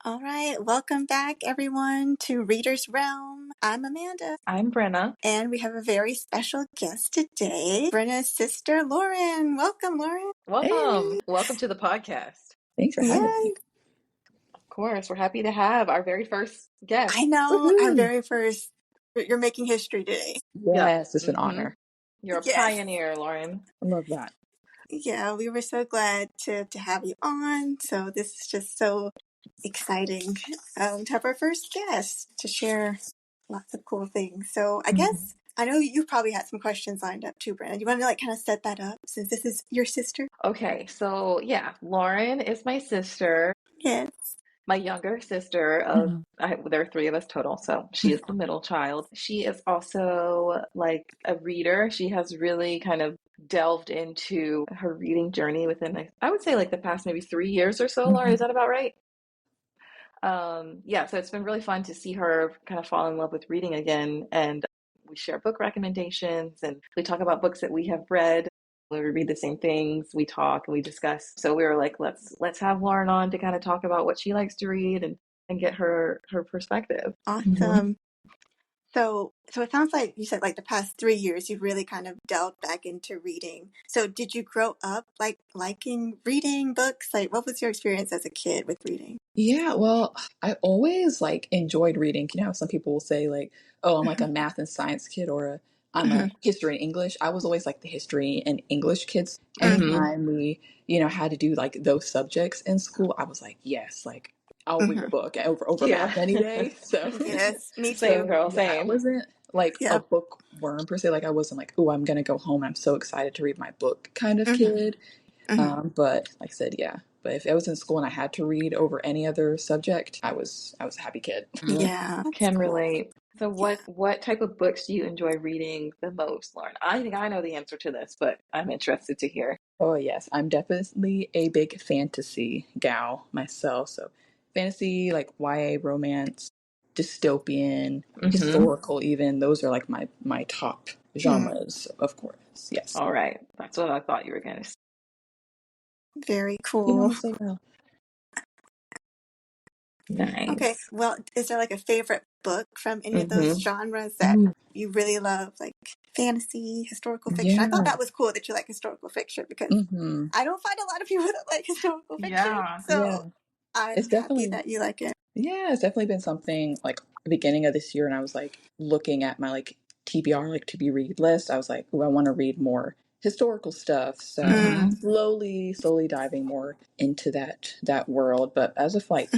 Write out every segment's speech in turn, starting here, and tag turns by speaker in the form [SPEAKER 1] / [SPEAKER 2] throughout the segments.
[SPEAKER 1] All right, welcome back everyone to Reader's Realm. I'm Amanda.
[SPEAKER 2] I'm Brenna.
[SPEAKER 1] And we have a very special guest today, Brenna's sister, Lauren. Welcome, Lauren.
[SPEAKER 2] Welcome.
[SPEAKER 3] Hey.
[SPEAKER 2] Welcome to the podcast.
[SPEAKER 3] Thanks for having me.
[SPEAKER 2] Of course, we're happy to have our very first guest.
[SPEAKER 1] I know, our
[SPEAKER 3] Woohoo.
[SPEAKER 1] very first, you're making history today.
[SPEAKER 3] Yes, it's an honor.
[SPEAKER 2] You're a
[SPEAKER 1] Yes.
[SPEAKER 2] pioneer, Lauren.
[SPEAKER 3] I love that.
[SPEAKER 1] Yeah, we were so glad to have you on. So this is just so exciting to have our first guest to share lots of cool things. So I guess I know you probably had some questions lined up too, Brenna. You want to like kind of set that up since this is your sister?
[SPEAKER 2] Okay, so yeah, Lauren is my sister.
[SPEAKER 1] Yes.
[SPEAKER 2] My younger sister there are three of us total, so she is the middle child. She is also like a reader. She has really kind of delved into her reading journey within, I would say, like the past maybe 3 years or so. Lauren, is that about right? Yeah, so it's been really fun to see her kind of fall in love with reading again, and we share book recommendations and we talk about books that we have read. When we read the same things, we talk and we discuss. So we were like, let's have Lauren on to kind of talk about what she likes to read and get her perspective.
[SPEAKER 1] Awesome. So it sounds like you said like the past 3 years you've really kind of delved back into reading. So did you grow up like liking reading books? Like what was your experience as a kid with reading?
[SPEAKER 3] Yeah, well, I always like enjoyed reading. You know how some people will say like, oh, I'm like a math and science kid or I'm a history and English. I was always like the history and English kids. Anytime we, had to do like those subjects in school, I was like, yes, like I'll read a book over math any day. So
[SPEAKER 1] Yes, me too.
[SPEAKER 2] Same girl,
[SPEAKER 3] yeah,
[SPEAKER 2] same.
[SPEAKER 3] I wasn't like a bookworm per se. Like I wasn't like, oh, I'm gonna go home. I'm so excited to read my book kind of kid. But like I said, yeah. But if I was in school and I had to read over any other subject, I was a happy kid.
[SPEAKER 1] Yeah,
[SPEAKER 2] Can relate. So what type of books do you enjoy reading the most, Lauren? I think I know the answer to this, but I'm interested to hear.
[SPEAKER 3] Oh yes, I'm definitely a big fantasy gal myself. So fantasy, like YA romance, dystopian, historical even, those are like my top genres, of course. Yes.
[SPEAKER 2] All right. That's what I thought you were gonna say.
[SPEAKER 1] Very
[SPEAKER 3] You
[SPEAKER 1] cool.
[SPEAKER 3] know, say no.
[SPEAKER 2] Nice.
[SPEAKER 1] Okay, well, is there like a favorite book from any of those genres that you really love, like fantasy, historical fiction? I thought that was cool that you like historical fiction because I don't find a lot of people that like historical fiction.
[SPEAKER 2] Yeah.
[SPEAKER 1] So I'm
[SPEAKER 3] It's
[SPEAKER 1] happy
[SPEAKER 3] definitely
[SPEAKER 1] that you like it.
[SPEAKER 3] Yeah, it's definitely been something like the beginning of this year, and I was like looking at my like TBR, like to be read list. I was like, oh, I want to read more historical stuff. So I'm slowly diving more into that world. But as of like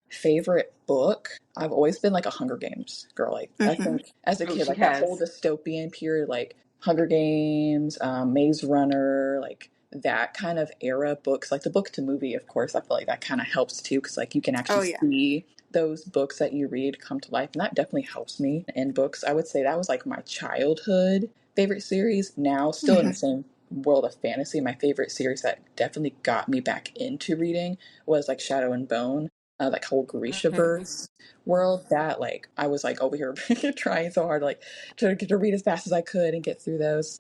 [SPEAKER 3] favorite book, I've always been like a Hunger Games girl. Like I think as a kid, like that whole dystopian period, like Hunger Games, Maze Runner, like that kind of era books, like the book to movie, of course, I feel like that kind of helps too, because like you can actually see those books that you read come to life, and that definitely helps me in books. I would say that was like my childhood favorite series. Now still in the same world of fantasy, my favorite series that definitely got me back into reading was like Shadow and Bone, like whole Grishaverse world. That like I was like over here trying so hard like to read as fast as I could and get through those.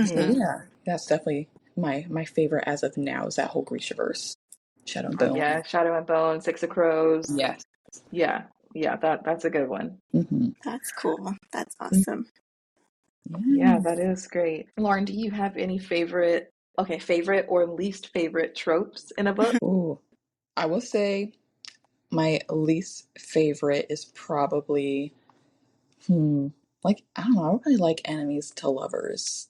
[SPEAKER 3] So yeah, that's definitely my favorite as of now is that whole Grishaverse. Shadow and Bone.
[SPEAKER 2] Yeah, Shadow and Bone, Six of Crows.
[SPEAKER 3] Yes.
[SPEAKER 2] Yeah, that's a good one.
[SPEAKER 1] That's cool. That's awesome.
[SPEAKER 2] Yeah, that is great. Lauren, do you have any favorite or least favorite tropes in a book?
[SPEAKER 3] Ooh, I will say my least favorite is probably, like, I don't know, I don't really like enemies to lovers.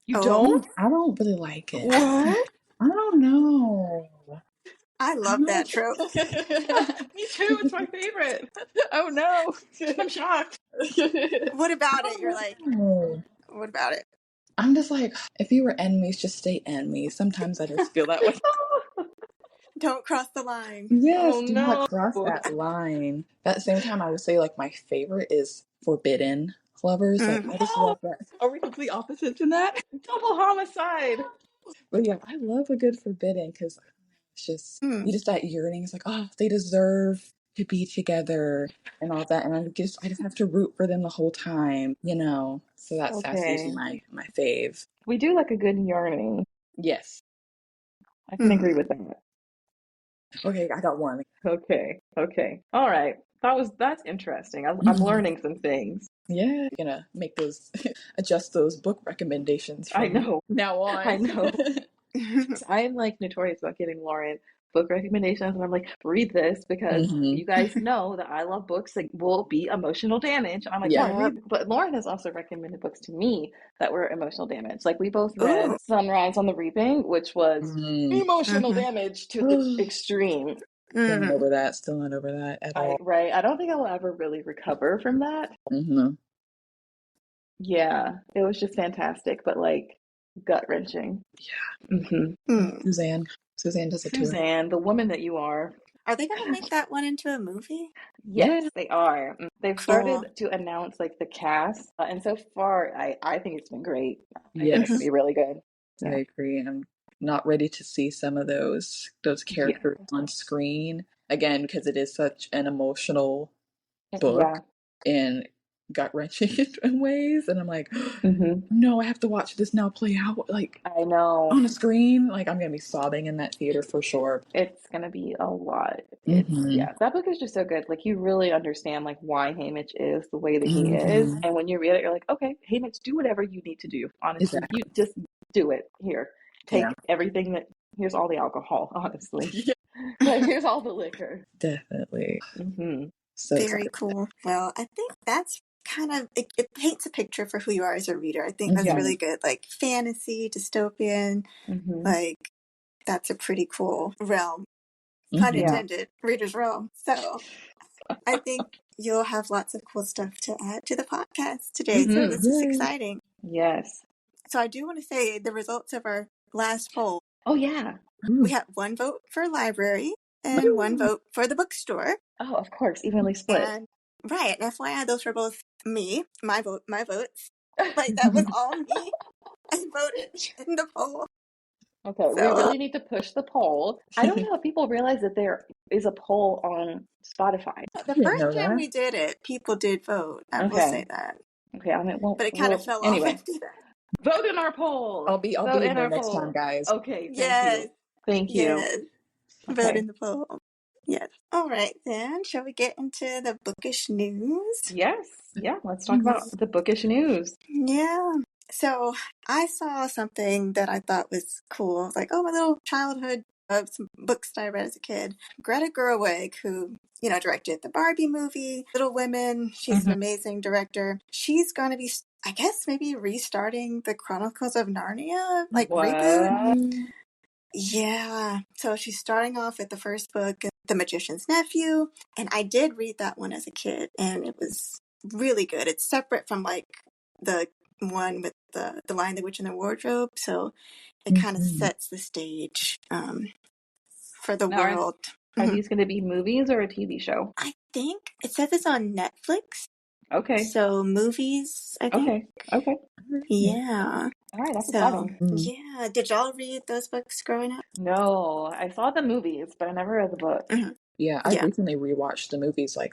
[SPEAKER 2] You don't?
[SPEAKER 3] I don't really like it.
[SPEAKER 2] What?
[SPEAKER 3] I don't know.
[SPEAKER 1] I love that trope.
[SPEAKER 2] Me too, it's my favorite.
[SPEAKER 3] Oh no.
[SPEAKER 2] I'm shocked.
[SPEAKER 1] What about it? You're like, what about it?
[SPEAKER 3] I'm just like, if you were enemies, just stay enemies. Sometimes I just feel that way.
[SPEAKER 1] Don't cross the line.
[SPEAKER 3] Yes, do not cross that line. At the same time, I would say like my favorite is forbidden lovers. Like I just love that. Are we complete opposites in that?
[SPEAKER 2] Double homicide.
[SPEAKER 3] But yeah, I love a good forbidden because it's just you just that yearning. It's like, oh, they deserve to be together and all that, and I just have to root for them the whole time, you know. So that's usually
[SPEAKER 2] Okay.
[SPEAKER 3] my fave.
[SPEAKER 2] We do like a good yearning.
[SPEAKER 3] Yes.
[SPEAKER 2] I can agree with that.
[SPEAKER 3] Okay, I got one.
[SPEAKER 2] Okay. Okay. All right. That's interesting. I'm
[SPEAKER 3] Mhm.
[SPEAKER 2] learning some things.
[SPEAKER 3] Yeah, gonna make those adjust those book recommendations
[SPEAKER 2] I
[SPEAKER 3] from
[SPEAKER 2] know.
[SPEAKER 3] now
[SPEAKER 2] I
[SPEAKER 3] on.
[SPEAKER 2] know. I am like notorious about giving Lauren book recommendations, and I'm like, read this because
[SPEAKER 3] Hmm.
[SPEAKER 2] you guys know that I love books that will be emotional damage. And I'm like,
[SPEAKER 3] Yeah.
[SPEAKER 2] Lauren,
[SPEAKER 1] Yep.
[SPEAKER 2] read. But Lauren has also recommended books to me that were emotional damage. Like we both read
[SPEAKER 1] Ooh.
[SPEAKER 2] Sunrise on the Reaping, which was
[SPEAKER 3] Mm.
[SPEAKER 2] emotional
[SPEAKER 1] Mm-hmm.
[SPEAKER 2] damage to the extreme.
[SPEAKER 3] Still not
[SPEAKER 1] Mm.
[SPEAKER 3] over that. Still not over that at all.
[SPEAKER 2] I don't think I will ever really recover from that.
[SPEAKER 3] Hmm.
[SPEAKER 2] Yeah, it was just fantastic, but like gut wrenching. Hmm.
[SPEAKER 1] Mm.
[SPEAKER 3] Suzanne. Suzanne does it to her.
[SPEAKER 2] Suzanne, the woman that you are.
[SPEAKER 1] Are they gonna make that one into a movie?
[SPEAKER 2] Yes,
[SPEAKER 3] Yeah.
[SPEAKER 2] they are. They've
[SPEAKER 1] Cool.
[SPEAKER 2] started to announce like the cast, and so far, I think it's been great. I think it's gonna
[SPEAKER 1] Mm-hmm.
[SPEAKER 3] Yes,
[SPEAKER 2] be really good.
[SPEAKER 3] I
[SPEAKER 2] Yeah,
[SPEAKER 3] agree. I'm not ready to see some of those
[SPEAKER 2] yeah,
[SPEAKER 3] characters on screen again because it is such an emotional book
[SPEAKER 2] yeah.
[SPEAKER 3] and gut wrenching in ways, and I'm like,
[SPEAKER 2] Hmm.
[SPEAKER 3] no, I have to watch this now play out like
[SPEAKER 2] I know
[SPEAKER 3] on a screen. Like I'm gonna be sobbing in that theater for sure.
[SPEAKER 2] it's gonna be a lot. It's
[SPEAKER 3] Hmm.
[SPEAKER 2] yeah, that book is just so good. Like you really understand like why Haymitch is the way that he is,
[SPEAKER 3] Hmm.
[SPEAKER 2] and when you read it, you're like, okay, Haymitch, do whatever you need to do. Honestly,
[SPEAKER 3] Exactly.
[SPEAKER 2] you just do it. Here,
[SPEAKER 3] Yeah.
[SPEAKER 2] take everything that. Here's all the alcohol. Honestly,
[SPEAKER 3] Yeah.
[SPEAKER 2] like here's all the liquor.
[SPEAKER 3] Definitely.
[SPEAKER 2] Hmm.
[SPEAKER 3] So
[SPEAKER 1] Very
[SPEAKER 3] excited.
[SPEAKER 1] cool. Well, I think that's kind of it paints a picture for who you are as a reader. I think that's
[SPEAKER 2] Yeah.
[SPEAKER 3] Hmm.
[SPEAKER 1] really good. Like fantasy, dystopian,
[SPEAKER 2] Hmm.
[SPEAKER 1] like that's a pretty cool realm. Pun
[SPEAKER 3] Hmm.
[SPEAKER 2] Yeah.
[SPEAKER 1] intended, reader's realm. So I think you'll have lots of cool stuff to add to the podcast today. So
[SPEAKER 2] Hmm.
[SPEAKER 1] this is
[SPEAKER 3] Yay.
[SPEAKER 1] exciting.
[SPEAKER 2] Yes.
[SPEAKER 1] So I do want to say the results of our last poll.
[SPEAKER 2] Oh yeah.
[SPEAKER 1] We
[SPEAKER 3] Ooh.
[SPEAKER 1] had one vote for library and one
[SPEAKER 3] Woo.
[SPEAKER 1] vote for the bookstore.
[SPEAKER 2] Oh, of course, evenly split.
[SPEAKER 1] And right, FYI, those were both me, my votes. Like that was all me. I voted in the poll.
[SPEAKER 2] Okay, we
[SPEAKER 1] So
[SPEAKER 2] really need to push the poll. I don't know if people realize that there is a poll on Spotify.
[SPEAKER 3] I
[SPEAKER 1] the
[SPEAKER 3] didn't
[SPEAKER 1] first
[SPEAKER 3] know
[SPEAKER 1] time
[SPEAKER 3] that.
[SPEAKER 1] we did it, people did vote. I will say
[SPEAKER 2] Okay.
[SPEAKER 1] that.
[SPEAKER 2] Okay, I mean,
[SPEAKER 1] But it kind of
[SPEAKER 2] we'll
[SPEAKER 1] fell off
[SPEAKER 2] anyway.
[SPEAKER 1] after that.
[SPEAKER 2] Vote in our poll.
[SPEAKER 3] I'll
[SPEAKER 2] Vote
[SPEAKER 3] be in
[SPEAKER 2] in
[SPEAKER 3] there
[SPEAKER 2] our
[SPEAKER 3] next time,
[SPEAKER 2] poll.
[SPEAKER 3] guys.
[SPEAKER 2] Okay, thank
[SPEAKER 1] Yes,
[SPEAKER 2] you. Thank you.
[SPEAKER 1] yes. Vote
[SPEAKER 2] Okay.
[SPEAKER 1] in the poll. Yes. All right, then. Shall we get into the bookish news?
[SPEAKER 2] Yes. Yeah, let's talk about
[SPEAKER 3] Yes.
[SPEAKER 2] the bookish news.
[SPEAKER 1] Yeah. So I saw something that I thought was cool. Like, oh, my little childhood of some books that I read as a kid. Greta Gerwig, who, directed the Barbie movie, Little Women. She's an
[SPEAKER 2] Hmm.
[SPEAKER 1] amazing director. She's going to be, I guess, maybe restarting the Chronicles of Narnia, like reboot.
[SPEAKER 2] What?
[SPEAKER 1] Yeah. So she's starting off with the first book, The Magician's Nephew. And I did read that one as a kid, and it was really good. It's separate from like the one with the Lion, the Witch, and the Wardrobe. So it kind of
[SPEAKER 3] Mhm.
[SPEAKER 1] sets the stage for the
[SPEAKER 2] Now,
[SPEAKER 1] world.
[SPEAKER 2] are
[SPEAKER 1] Mhm.
[SPEAKER 2] these going to be movies or a TV show?
[SPEAKER 1] I think it says it's on Netflix.
[SPEAKER 2] Okay.
[SPEAKER 1] So movies, I think.
[SPEAKER 2] Okay. Okay.
[SPEAKER 3] Yeah.
[SPEAKER 1] Yeah.
[SPEAKER 2] All right, that's
[SPEAKER 1] So,
[SPEAKER 2] exciting.
[SPEAKER 3] Mm.
[SPEAKER 1] yeah. Did y'all read those books growing up?
[SPEAKER 2] No, I saw the movies, but I never read the book.
[SPEAKER 1] Mhm.
[SPEAKER 3] Yeah, I
[SPEAKER 1] Yeah.
[SPEAKER 3] recently rewatched the movies like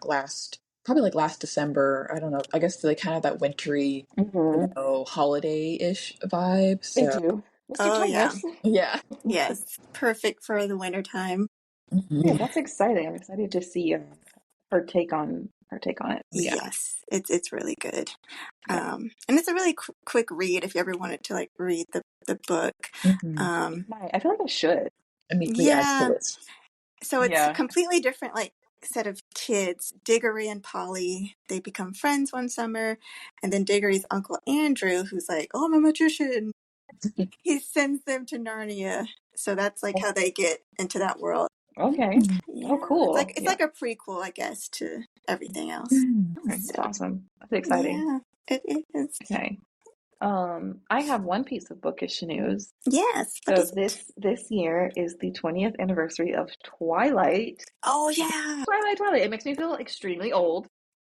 [SPEAKER 3] probably like last December. I don't know. I guess they kind of that wintry,
[SPEAKER 2] Hmm.
[SPEAKER 3] holiday-ish vibe.
[SPEAKER 2] They
[SPEAKER 3] So
[SPEAKER 2] do. Mr.
[SPEAKER 1] Oh, yeah.
[SPEAKER 2] Thomas.
[SPEAKER 3] yeah.
[SPEAKER 1] Yes. Perfect for the wintertime.
[SPEAKER 2] Yeah,
[SPEAKER 3] Mhm.
[SPEAKER 2] that's exciting. I'm excited to see her take on it.
[SPEAKER 3] Yeah.
[SPEAKER 1] Yes, it's really good.
[SPEAKER 2] Yeah.
[SPEAKER 1] And it's a really quick read if you ever wanted to like read the book.
[SPEAKER 3] Hmm.
[SPEAKER 2] I feel like I should.
[SPEAKER 3] Immediately add to
[SPEAKER 1] Yeah,
[SPEAKER 3] it.
[SPEAKER 1] so it's a
[SPEAKER 2] Yeah.
[SPEAKER 1] completely different like set of kids. Diggory and Polly, they become friends one summer, and then Diggory's uncle Andrew, who's like, "Oh, I'm a magician," he sends them to Narnia. So that's like how they get into that world.
[SPEAKER 2] Okay.
[SPEAKER 3] Mhm.
[SPEAKER 2] Oh,
[SPEAKER 1] Yeah, it's like
[SPEAKER 2] cool.
[SPEAKER 1] it's
[SPEAKER 2] Yeah.
[SPEAKER 1] like a prequel, I guess, to everything else.
[SPEAKER 3] Mm.
[SPEAKER 2] Okay,
[SPEAKER 1] So
[SPEAKER 2] that's awesome. That's exciting.
[SPEAKER 1] yeah, it is.
[SPEAKER 2] Okay. I have one piece of bookish news.
[SPEAKER 1] Yes. What
[SPEAKER 2] So
[SPEAKER 1] is it?
[SPEAKER 2] this year is the 20th anniversary of Twilight.
[SPEAKER 1] Oh yeah.
[SPEAKER 2] Twilight. It makes me feel extremely old.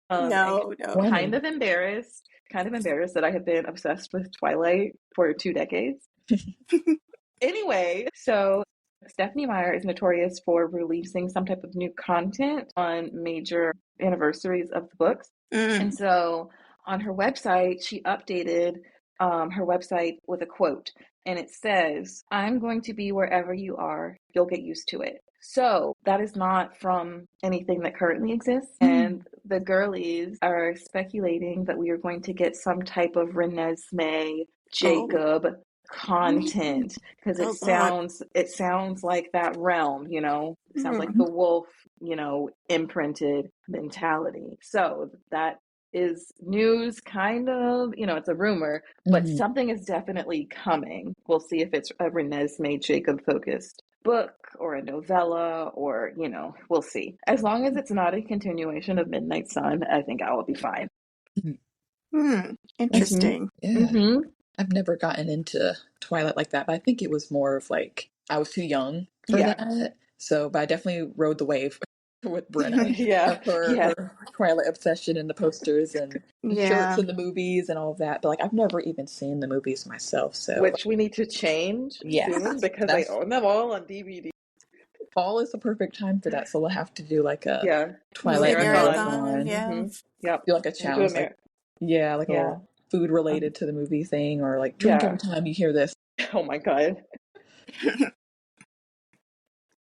[SPEAKER 2] And
[SPEAKER 1] No, no.
[SPEAKER 3] Twenty.
[SPEAKER 2] kind of embarrassed that I have been obsessed with Twilight for 2 decades. Anyway, so Stephanie Meyer is notorious for releasing some type of new content on major anniversaries of the books. And so on her website, she updated her website with a quote. And it says, "I'm going to be wherever you are. You'll get used to it." So that is not from anything that currently exists. And the girlies are speculating that we are going to get some type of Renesmee Jacob content, because it sounds like that realm, you know, it sounds like the wolf, you know, imprinted mentality. So that is news, kind of, you know, it's a rumor, but something is definitely coming. We'll see if it's a Renesmee Jacob focused book or a novella, or, you know, we'll see. As long as it's not a continuation of Midnight Sun, I think I will be fine.
[SPEAKER 1] Interesting.
[SPEAKER 3] Yeah. I've never gotten into Twilight like that, but I think it was more of like I was too young for that. So, but I definitely rode the wave with Brenna of her Twilight obsession and the posters and the shirts and the movies and all of that. But like I've never even seen the movies myself. So,
[SPEAKER 2] which we need to change soon, because I own them all on DVD.
[SPEAKER 3] Fall is the perfect time for that. So we'll have to do like a Twilight
[SPEAKER 1] marathon.
[SPEAKER 3] Do like a challenge, like like a little food related to the movie thing, or like drink every time you hear this.
[SPEAKER 2] Oh my god.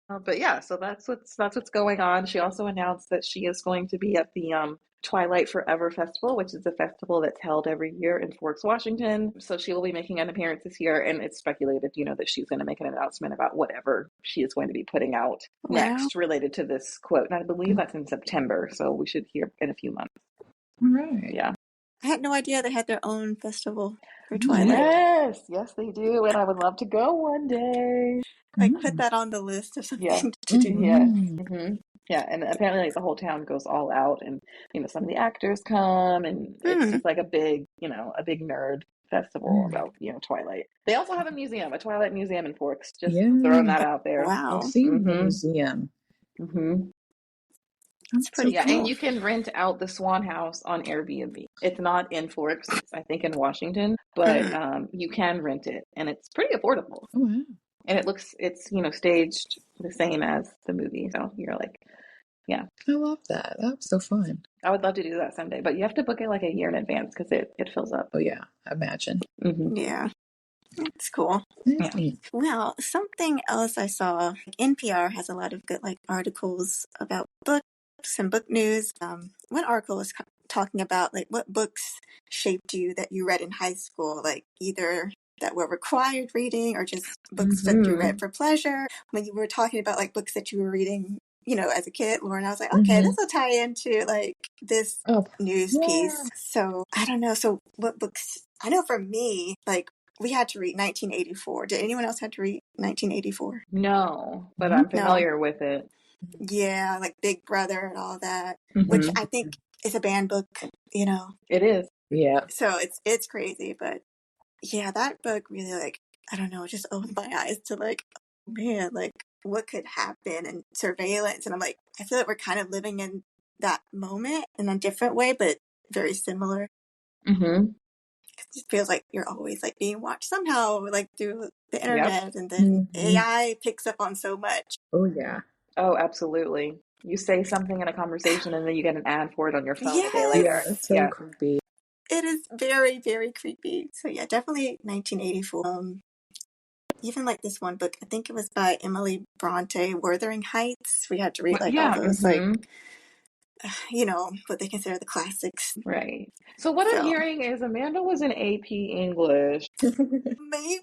[SPEAKER 2] But yeah, so that's what's going on. She also announced that she is going to be at the Twilight Forever Festival, which is a festival that's held every year in Forks, Washington. So she will be making an appearance this year, and it's speculated, you know, that she's going to make an announcement about whatever she is going to be putting out next related to this quote. And I believe that's in September, so we should hear in a few months.
[SPEAKER 3] All right.
[SPEAKER 2] Yeah.
[SPEAKER 1] I had no idea they had their own festival for Twilight.
[SPEAKER 2] Yes, they do, and I would love to go one day.
[SPEAKER 1] Like, put that on the list of something to do.
[SPEAKER 2] Yeah, and apparently like the whole town goes all out, and you know, some of the actors come, and it's just like a big, you know, a big nerd festival about, you know, Twilight. They also have a museum, a Twilight museum in Forks. Just throwing that out there.
[SPEAKER 1] Wow.
[SPEAKER 3] I've seen the museum.
[SPEAKER 1] That's pretty cool.
[SPEAKER 2] And you can rent out the Swan House on Airbnb. It's not in Forks, it's I think in Washington, but you can rent it, and it's pretty affordable.
[SPEAKER 3] Oh, wow.
[SPEAKER 2] And it's, you know, staged the same as the movie. So you're like, yeah.
[SPEAKER 3] I love that. That was so fun.
[SPEAKER 2] I would love to do that someday, but you have to book it like a year in advance because it fills up.
[SPEAKER 3] Oh, yeah. I imagine.
[SPEAKER 1] Yeah. That's cool.
[SPEAKER 3] Yeah.
[SPEAKER 1] Well, something else I saw, NPR has a lot of good like articles about books and book news. One article was talking about like what books shaped you that you read in high school, like either that were required reading or just books that you read for pleasure. When you were talking about like books that you were reading, you know, as a kid, Lauren, I was like, okay, this will tie into like this news piece. So I don't know. So what books? I know for me, like we had to read 1984. Did anyone else have to read 1984?
[SPEAKER 2] No, but I'm familiar with it.
[SPEAKER 1] Yeah, like Big Brother and all that, which I think is a banned book, you know.
[SPEAKER 2] It is.
[SPEAKER 3] Yeah.
[SPEAKER 1] So it's crazy, but yeah, that book really like, I don't know, it just opened my eyes to like, oh, man, like what could happen and surveillance. And I'm like, I feel like we're kind of living in that moment in a different way, but very similar. It feels like you're always like being watched somehow, like through the internet, and then AI picks up on so much.
[SPEAKER 3] Oh, yeah.
[SPEAKER 2] Oh, absolutely. You say something in a conversation and then you get an ad for it on your phone a day later.
[SPEAKER 3] Yeah, it's so creepy.
[SPEAKER 1] It is very, very creepy. So yeah, definitely 1984. Even like this one book, I think it was by Emily Bronte, Wuthering Heights. We had to read like all those like, you know, what they consider the classics.
[SPEAKER 2] Right. So what I'm hearing is Amanda was in AP English.
[SPEAKER 1] Maybe.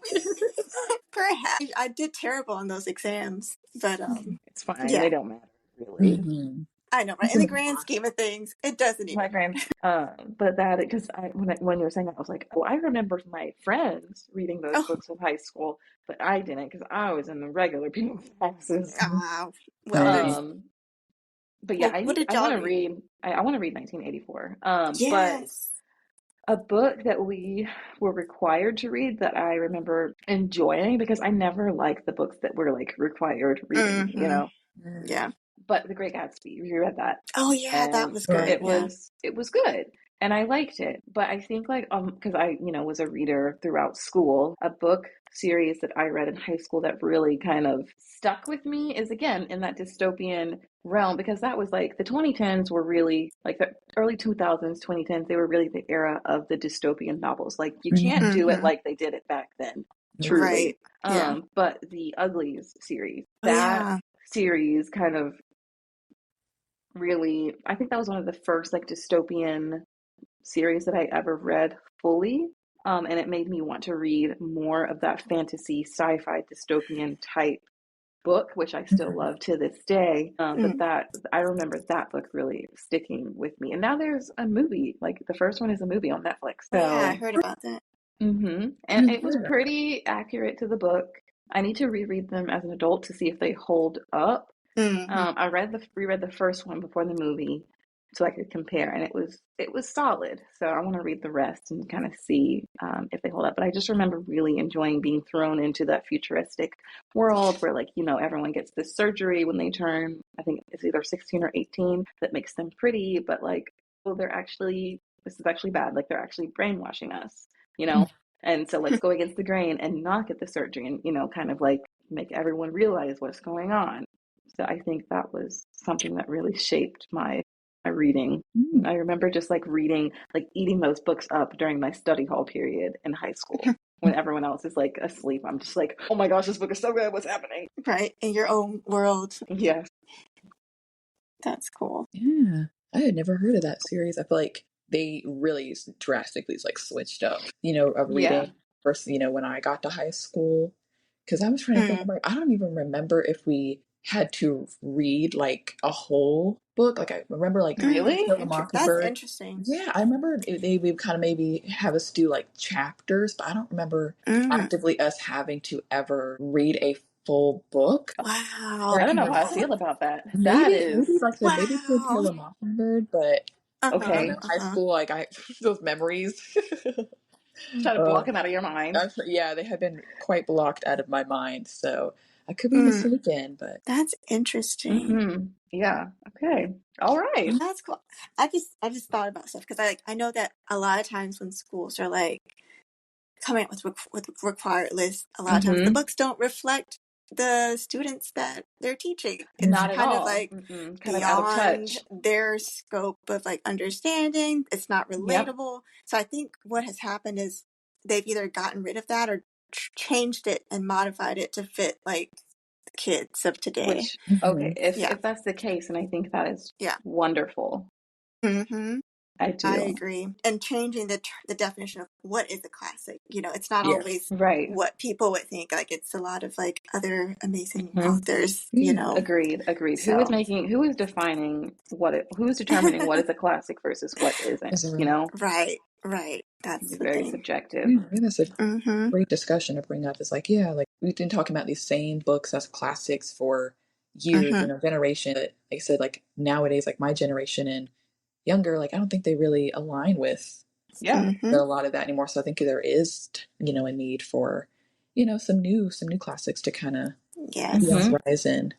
[SPEAKER 1] Perhaps. I did terrible on those exams, but
[SPEAKER 2] it's fine. They don't matter really.
[SPEAKER 1] I know, right? In the grand scheme of things, it doesn't even.
[SPEAKER 2] But that, because when you were saying that, I was like, oh, I remember my friends reading those books in high school, but I didn't because I was in the regular people's classes. But yeah, I want to read. I want to read 1984. But a book that we were required to read that I remember enjoying, because I never liked the books that were like required reading, you know.
[SPEAKER 1] Yeah.
[SPEAKER 2] But The Great Gatsby, you read that?
[SPEAKER 1] Oh yeah, that was good.
[SPEAKER 2] It was good. and I liked it. But I think like because I was a reader throughout school, a book series that I read in high school that really kind of stuck with me is again in that dystopian realm, because that was like the 2010s were really like the early 2000s, 2010s, they were really the era of the dystopian novels. Like you can't do it like they did it back then, truly.
[SPEAKER 1] Right. Yeah.
[SPEAKER 2] But the Uglies series,
[SPEAKER 1] Oh,
[SPEAKER 2] that
[SPEAKER 1] yeah.
[SPEAKER 2] series kind of really, I think that was one of the first like dystopian series that I ever read fully. And it made me want to read more of that fantasy, sci-fi, dystopian type book, which I still love to this day. But that I remember that book really sticking with me. And now there's a movie, like the first one is a movie on Netflix.
[SPEAKER 1] Oh, yeah. I
[SPEAKER 2] So,
[SPEAKER 1] heard about that.
[SPEAKER 2] and it was pretty accurate to the book. I need to reread them as an adult to see if they hold up. I reread the first one before the movie so I could compare, and it was solid. So I want to read the rest and kind of see if they hold up. But I just remember really enjoying being thrown into that futuristic world where like everyone gets this surgery when they turn, I think it's either 16 or 18, that makes them pretty, but like oh this is actually bad. Like they're actually brainwashing us, you know. And so let's go against the grain and not get the surgery and kind of like make everyone realize what's going on. So I think that was something that really shaped my reading. I remember just like reading, like eating those books up during my study hall period in high school when everyone else is like asleep. I'm just like, oh my gosh, this book is so good. What's happening?
[SPEAKER 1] Right. In your own world.
[SPEAKER 2] Yes.
[SPEAKER 1] That's cool.
[SPEAKER 3] Yeah. I had never heard of that series. I feel like they really drastically like switched up, of reading first, when I got to high school. Because I was trying to think, I'm like, I don't even remember if we had to read like a whole book. Like I remember like
[SPEAKER 2] Really?
[SPEAKER 3] Kill a
[SPEAKER 1] That's
[SPEAKER 3] Mockingbird.
[SPEAKER 1] interesting.
[SPEAKER 3] Yeah, I remember they would kind of maybe have us do like chapters, but I don't remember actively us having to ever read a full book.
[SPEAKER 1] Wow.
[SPEAKER 2] I don't know how I feel about that. That
[SPEAKER 3] Maybe
[SPEAKER 2] is
[SPEAKER 3] like I said, maybe to Kill
[SPEAKER 1] Wow.
[SPEAKER 3] a Mockingbird, but
[SPEAKER 2] okay.
[SPEAKER 3] high school, like I those memories.
[SPEAKER 2] Try to block them out of your mind.
[SPEAKER 3] Yeah, they have been quite blocked out of my mind, so I could be mistaken, but
[SPEAKER 1] That's interesting.
[SPEAKER 2] Yeah. Okay. All right.
[SPEAKER 1] That's cool. I just thought about stuff because I know that a lot of times when schools are like coming up with required lists, a lot of times the books don't reflect the students that they're teaching. It's
[SPEAKER 2] Not at
[SPEAKER 1] kind of
[SPEAKER 2] all.
[SPEAKER 1] like
[SPEAKER 2] Kind of out of
[SPEAKER 1] beyond
[SPEAKER 2] touch.
[SPEAKER 1] their scope of like understanding. It's not
[SPEAKER 2] Yep.
[SPEAKER 1] relatable. So I think what has happened is they've either gotten rid of that or changed it and modified it to fit like the kids of today.
[SPEAKER 2] Which, okay,
[SPEAKER 1] Yeah.
[SPEAKER 2] if that's the case, and I think that is
[SPEAKER 1] Yeah.
[SPEAKER 2] wonderful.
[SPEAKER 1] Mm-hmm.
[SPEAKER 2] I do.
[SPEAKER 1] I agree. And changing the definition of what is a classic. It's not
[SPEAKER 3] yeah.
[SPEAKER 1] always
[SPEAKER 2] Right.
[SPEAKER 1] what people would think. Like it's a lot of like other amazing authors,
[SPEAKER 2] Agreed.
[SPEAKER 1] So.
[SPEAKER 2] Who is defining who is determining what is a classic versus what isn't,
[SPEAKER 1] Right.
[SPEAKER 2] It can
[SPEAKER 1] That's
[SPEAKER 2] be
[SPEAKER 1] the
[SPEAKER 2] very
[SPEAKER 1] thing.
[SPEAKER 2] subjective.
[SPEAKER 3] Yeah, I think that's a great discussion to bring up. It's like, yeah, like we've been talking about these same books as classics for years, generation. But like I said, like nowadays, like my generation and younger, like I don't think they really align with
[SPEAKER 2] Yeah.
[SPEAKER 3] a lot of that anymore. So I think there is, a need for, some new classics to kind of rise and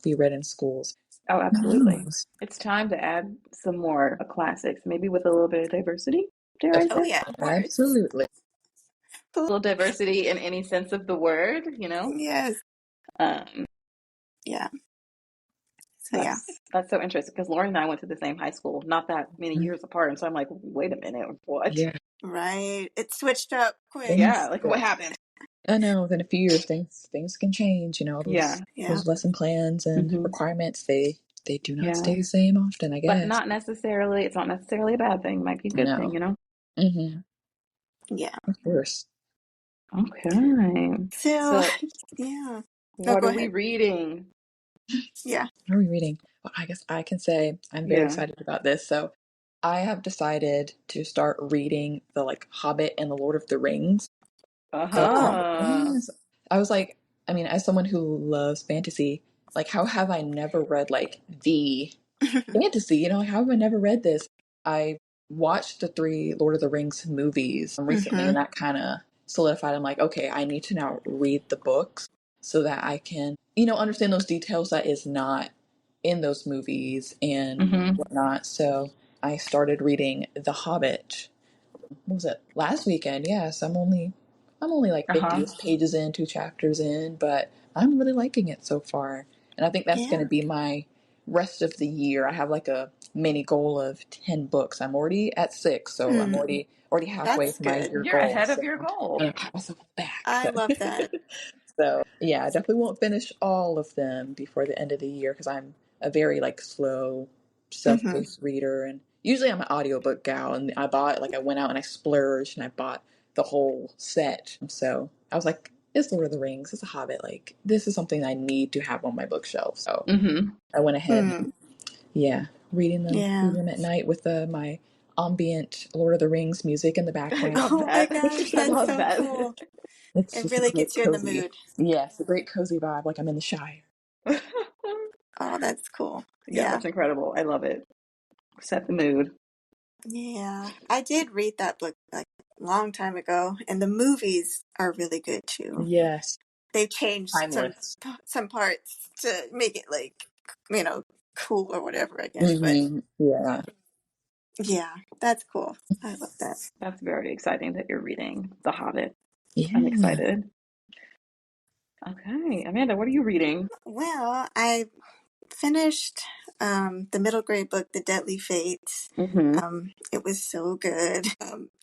[SPEAKER 3] be read in schools.
[SPEAKER 2] Oh, absolutely. It's time to add some more classics, maybe with a little bit of diversity, dare I
[SPEAKER 1] Oh
[SPEAKER 2] say?
[SPEAKER 1] yeah, of course.
[SPEAKER 3] Absolutely.
[SPEAKER 2] A little diversity in any sense of the word,
[SPEAKER 1] Yes.
[SPEAKER 2] Um,
[SPEAKER 1] Yeah. So
[SPEAKER 2] that's so interesting because Lauren and I went to the same high school, not that many years apart, and so I'm like, wait a minute, what?
[SPEAKER 3] Yeah.
[SPEAKER 1] Right. It switched up quick.
[SPEAKER 2] Yeah, like what happened?
[SPEAKER 3] I know. Within a few years, things can change. Those lesson plans and requirements they do not stay the same often. I guess,
[SPEAKER 2] but not necessarily. It's not necessarily a bad thing. It might be a good thing,
[SPEAKER 3] Mm-hmm.
[SPEAKER 1] Yeah.
[SPEAKER 3] Of course.
[SPEAKER 1] Okay. So yeah.
[SPEAKER 2] What are we reading?
[SPEAKER 1] Yeah.
[SPEAKER 3] What are we reading? Well, I guess I can say I'm very excited about this. So I have decided to start reading the Hobbit and the Lord of the Rings. Yes. I was like, I mean, as someone who loves fantasy, like how have I never read the fantasy? How have I never read this? I watched the 3 Lord of the Rings movies recently, and that kind of solidified. I'm like, okay, I need to now read the books so that I can, understand those details that is not in those movies and whatnot. So I started reading The Hobbit. What was it? Last weekend. Yes, I'm only like 50 pages in, 2 chapters in, but I'm really liking it so far. And I think that's going to be my rest of the year. I have like a mini goal of 10 books. I'm already at 6, so I'm already halfway
[SPEAKER 1] That's
[SPEAKER 3] to my
[SPEAKER 1] good.
[SPEAKER 3] year
[SPEAKER 2] You're
[SPEAKER 3] goal.
[SPEAKER 2] ahead of
[SPEAKER 3] So
[SPEAKER 2] your goal.
[SPEAKER 3] I'm gonna pat myself on the back.
[SPEAKER 1] I love that.
[SPEAKER 3] So yeah, I definitely won't finish all of them before the end of the year because I'm a very like slow, self-paced reader, and usually I'm an audiobook gal. And I went out and I splurged and I bought the whole set. So I was like, it's Lord of the Rings, it's a Hobbit. Like this is something I need to have on my bookshelf. So I went ahead, and, yeah, reading them at night with my ambient Lord of the Rings music in the
[SPEAKER 2] I
[SPEAKER 3] background.
[SPEAKER 2] love
[SPEAKER 1] Oh my
[SPEAKER 2] that.
[SPEAKER 1] gosh,
[SPEAKER 2] I
[SPEAKER 1] that's
[SPEAKER 2] love
[SPEAKER 1] so
[SPEAKER 2] that.
[SPEAKER 1] cool.
[SPEAKER 3] It's
[SPEAKER 1] It
[SPEAKER 3] just a
[SPEAKER 1] really
[SPEAKER 3] great
[SPEAKER 1] gets you in the
[SPEAKER 3] cozy,
[SPEAKER 1] mood.
[SPEAKER 3] yes, a great cozy vibe, like I'm in the Shire.
[SPEAKER 1] Oh, that's cool.
[SPEAKER 2] Yeah,
[SPEAKER 1] Yeah.
[SPEAKER 2] that's incredible. I love it. Set the mood.
[SPEAKER 1] Yeah. I did read that book like a long time ago, and the movies are really good too.
[SPEAKER 3] Yes,
[SPEAKER 1] They changed
[SPEAKER 3] timeless.
[SPEAKER 1] some parts to make it like, cool or whatever, I guess. But
[SPEAKER 3] Yeah.
[SPEAKER 1] yeah, that's cool. I love that.
[SPEAKER 2] That's very exciting that you're reading The Hobbit. I'm
[SPEAKER 3] Yeah.
[SPEAKER 2] excited. Okay, Amanda, what are you reading?
[SPEAKER 1] Well, I finished the middle grade book, The Deadly Fates.
[SPEAKER 2] Mm-hmm.
[SPEAKER 1] It was so good.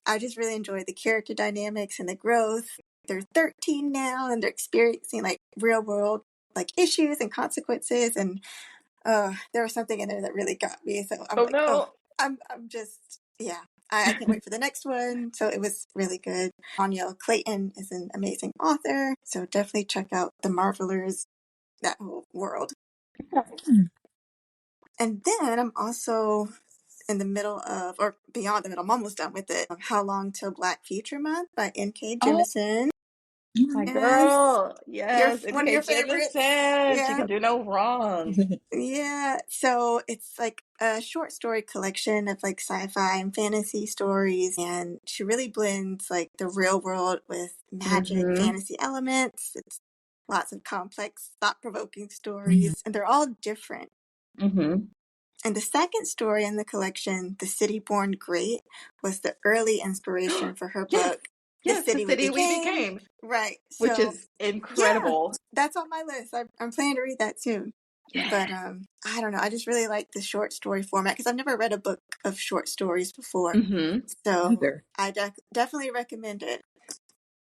[SPEAKER 1] I just really enjoyed the character dynamics and the growth. They're 13 now and they're experiencing like real world like issues and consequences. And there was something in there that really got me. So I'm
[SPEAKER 2] Oh
[SPEAKER 1] like, oh,
[SPEAKER 2] no.
[SPEAKER 1] I'm just, yeah. I can't wait for the next one. So it was really good. Anya Clayton is an amazing author. So definitely check out The Marvelers, that whole world. And then I'm also in the middle of, or beyond the middle, I'm almost done with it. How Long Till Black Future Month by N.K.
[SPEAKER 3] Oh,
[SPEAKER 1] Jemisin.
[SPEAKER 2] My
[SPEAKER 1] Yes.
[SPEAKER 2] girl. Yes.
[SPEAKER 1] One of
[SPEAKER 2] N.K.
[SPEAKER 1] your favorites.
[SPEAKER 2] Jemisin. She
[SPEAKER 1] Yeah.
[SPEAKER 2] can do no wrong.
[SPEAKER 1] Yeah. So it's like a short story collection of like sci-fi and fantasy stories. And she really blends like the real world with magic,
[SPEAKER 2] Mm-hmm.
[SPEAKER 1] fantasy elements. It's lots of complex, thought-provoking stories. And they're all different.
[SPEAKER 2] Mm-hmm.
[SPEAKER 1] And the second story in the collection, The City Born Great, was the early inspiration for her
[SPEAKER 2] Yes.
[SPEAKER 1] book, The
[SPEAKER 2] Yes, The
[SPEAKER 1] City We
[SPEAKER 2] City We
[SPEAKER 1] Became.
[SPEAKER 2] Became,
[SPEAKER 1] Right.
[SPEAKER 2] which
[SPEAKER 1] So,
[SPEAKER 2] is
[SPEAKER 1] yeah,
[SPEAKER 2] incredible.
[SPEAKER 1] that's on my list. I'm planning to read that soon.
[SPEAKER 2] Yeah.
[SPEAKER 1] But I don't know. I just really like the short story format because I've never read a book of short stories before.
[SPEAKER 2] Mm-hmm.
[SPEAKER 1] So
[SPEAKER 3] either.
[SPEAKER 1] I definitely recommend it.